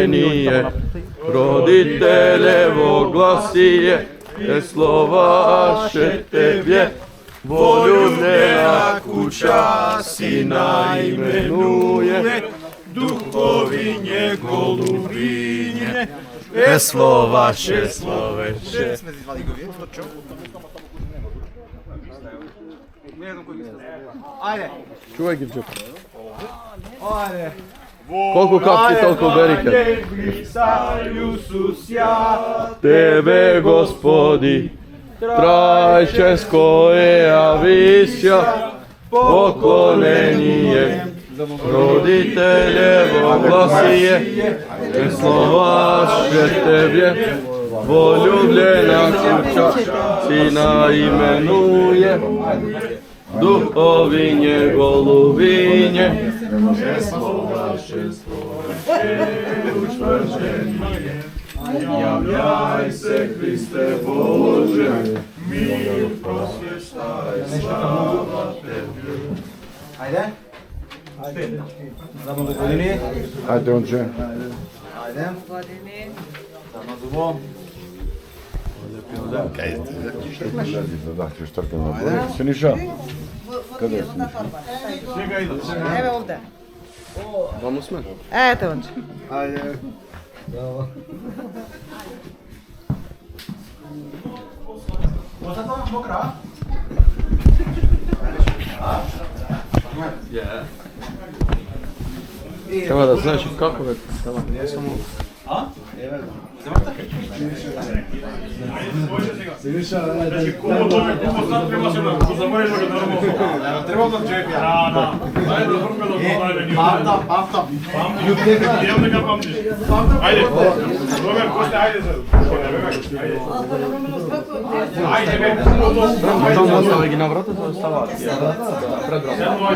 poklonjenije, roditeljevo glasije, slovaše tebje, voljubljena kuća sina imenuje, duhovinje, golubinje, slovaše, sloveše. Ajde. Čuvaj gi džep. Ajde. Koliko kapci, toliko berike. Tebe, Gospodi, trajčesko je avisja, poklonenije, roditeljevo glasije, slovaše tebje, voljubljena kuća sina imenuje, duhovinje, golubinje, slovaše, učvršenije. Javljaj se, Hriste Bože, mir prosvještaj, slava Tebi. Ajde. Samo do godini. Ajde, on će. Ajde. Godini. Samo zubo. Kaj ste? Da, ćeš trke na bolje. Siniša? Kada je Siniša? Evo ovde. Vamo sme. Ete on. Ajde. Bravo. Možda to mokra? Treba da znaš kako je stava. Ja samo... A? Siniša, ajde. Kumo sad treba se da zamoriš ga normalno. Treba da džepi. Da. Ajde da vrlo da Pamtam. Idem da ga pamtiš. Ajde. Robert, Koste, ajde sad. Ajde, be. Tamo ostave gi na vrata, to je stava. Pred vrata.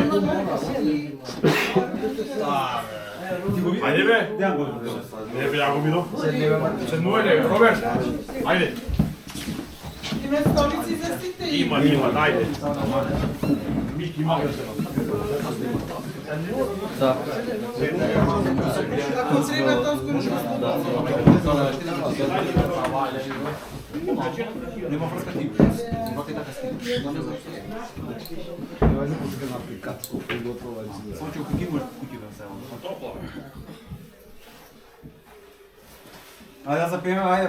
Ajde, be. Ne be, ja go vidim. Sedmo je, Robert. Ajde. Ima stolici za site i... Ima, ajde. Miki, ima ga se. Da. Ako treba to skoro Nema frskati. Hoće u kući da se Toplo. Ajde da zapijemo, ajde.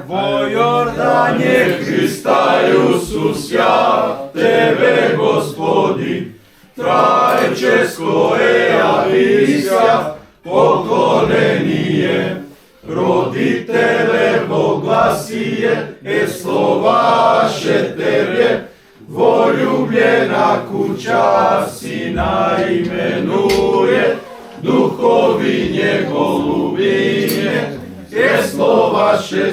Jordanje Hrista Iisus ja, tebe Gospodi, trajčesko je avisja, poklonenije, roditeljevo glasije, slovaše tebje, voljubljena kuća sina imenuje, duhovinje, golubinje, slovaše,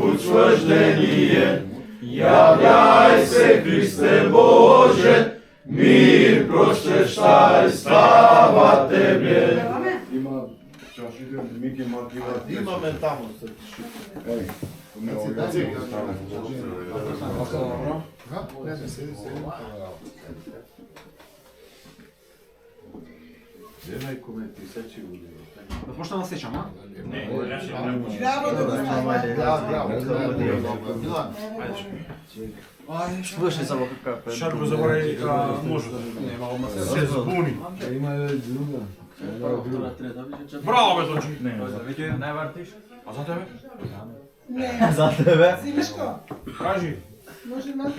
učvrštenije. Javljaj se, Hriste Bože, mir prosvještaj, slava Tebe. Ima čaši Miki Markila. Ima men tamo. Ej, ne ovdje. Sedi. Nemaj komentisati u ljudi. Da pošto nas sjećam, a? Ne, Bravo da ga Slušaj samo kakav. Šarko zaboravi može da se zbuni. Ima druga. Bravo, be, Tonči. Ne vrtiš? A za tebe? Ne. Za tebe? Zimiško, Kaži. može imati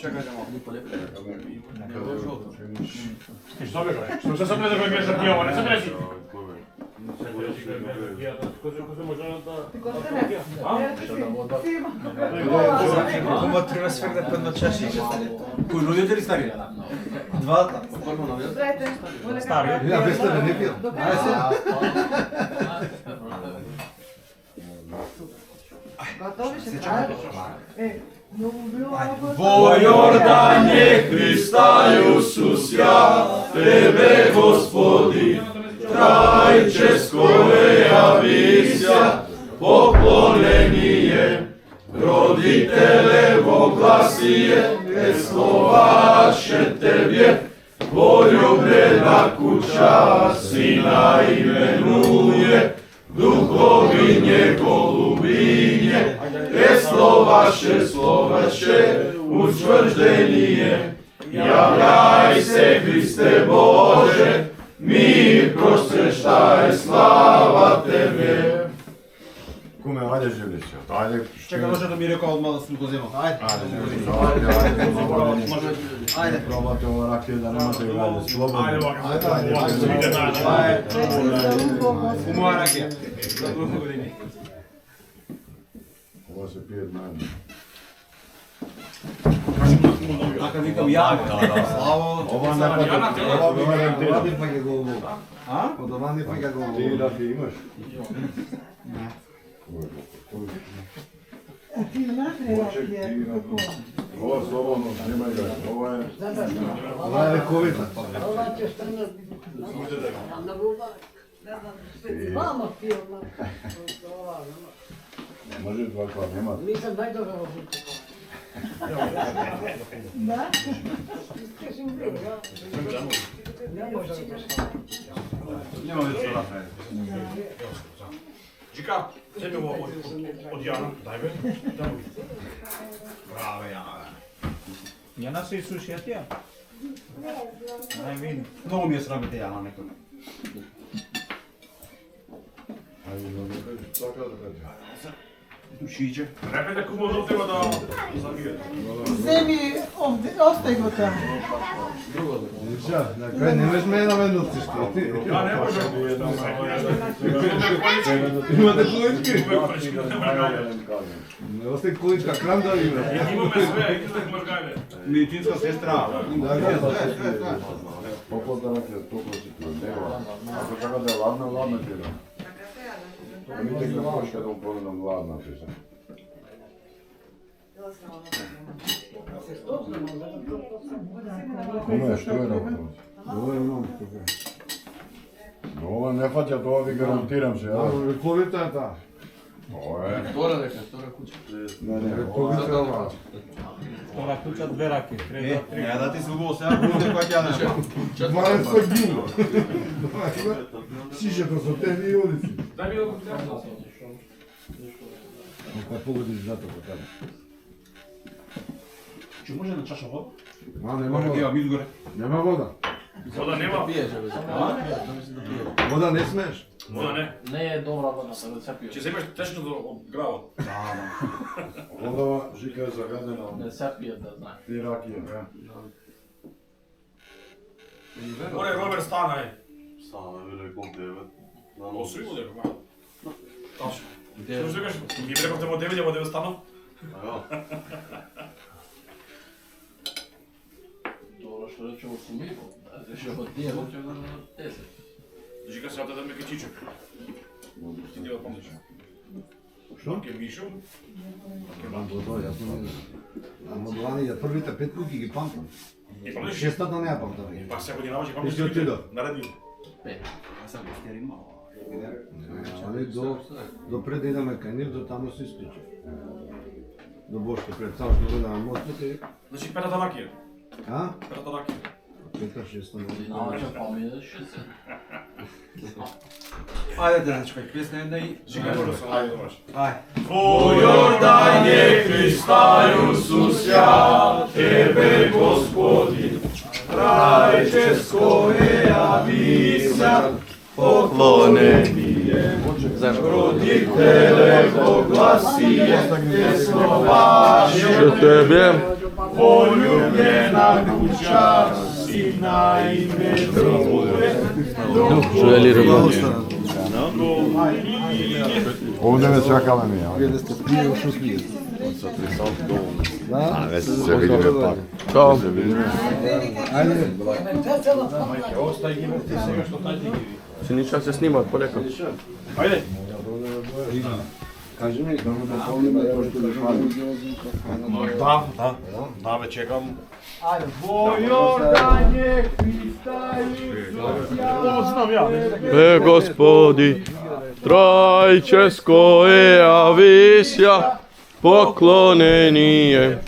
Čekaj, Što be gledaj? Što sad ne da gledaš da pijamo, ne sad reci. Кому треба свега да подночеши? Кој родители стари? Двата. Здравейте. Стари. Ja, bez tebe ne pijem. Готови ще? Во Јордане Христа Иисус ја, Тебе Господи, трајческо е ависја, поклонение, родителево гласие, словаше Тебе, полюбljena kuća Sina imenuje. Golubinje, golubinje, geslo vaše, učvrštenije. Javljaj se, Hriste Bože, mir prosveštaj, slava Tebe. Kume, ajde Živlića, ajde. Čekaj, može da mi rekao odmah da sam го zemao. Ajde. Ajde. Probate ova rakija da nemate gledanje, slobodno. Moja rakija. Ovo se pije znanje. Така викам ја. Славо. Ова не пати. Ова не Одовани па ќе го убо. А? Одовани па ќе го убо. Ти ракија имаш? Ти напред е Ова слободно, немај го. Ова е... Ова е лековита. Може два кла, нема. Nisam najdobro obučen. Да? Kažem, ne može. Нема веќе Рафаел. Чика, седи ово од Јана, дај бе. Браво Јана. Јана се исушија тија. Најмин. Многу ми е срамите Јана некој. Ајде, но не кажеш, така да кажеш. Душиџе. Репете кому до тебе да забие. Земи овде, остај го таму. Ниша, на крај не можеш ме наменутиш ти. Да, не може. Имате колички? Имаме Не осте количка, крам да има. све, идете мргајле. Медицинска сестра. Толку да ракија, толку си туе, нема. Ако така да е ладна, ладна ќе да. Мите ги можеш да му понудам ладна, ти се. Куме, што е работа? Ова е много тука. Ова не фаќа, тоа ви гарантирам се, ја. Лековита е таа. Тоа е. Втора куќа. Не, лековита е ова. Тоа куќа две раки. Не, да ти се убаво сега, буде која ќе да. Ма е со гино. Сишето со тебе и улици. Дај ми го гледам. Нека погодиш зато по тебе. Че може на чаша вода? Ма нема Море вода. ќе ми изгоре. Нема вода. Вода нема. Вода не смееш. Вода не. Не е добра вода, да се пие. Ќе земеш тешно од гравот. Водава, жика е загадена Не се пие, да знае. ти ракија. Море Роберт стана е. Стана велико девет. Осу и воде, ма. Ташно. Што што кажеш? Ми рековте во 9, во 9 станов? Добро што рече во сумико. Рече во 9, ќе го 10. Жика се да ме кечиче. Ти не го помниш. Што? Ке Мишо. Ама Длани, ја првите 5 куки ги памтам. И помниш? Шестата не ја памтам. Па се годинава ќе помниш. И си отидов. На радио. Али до пред да идеме кај нив, до таму се исклучи. До Бошко пред цел што гледаме мостите. Значи петата ракија. А? Петата ракија. Пета, шеста, Годинава ќе помине 60. Ајде, денечко, песна една и... Жика може да се најдуваш. Ајде. O Jordanie, Христајус усја, Тебе, Господи, рајческо јавися, поклонение, родителе, огласие, песно ваше, Тебе. полюбljena kuća, Sina ime Drugove, Želi rabo. Овде ме чакале ми, ја. да сте пие ушо смие. А, ве се видиме пак. Чао. Ајде. Синича се снимаат полека. Ајде. Кажи ми, да му дополниме тоа што ли фали. Да, ве чекам. O Jordanie, Христајус Е, Господи, Трајческо е јавися, поклонение.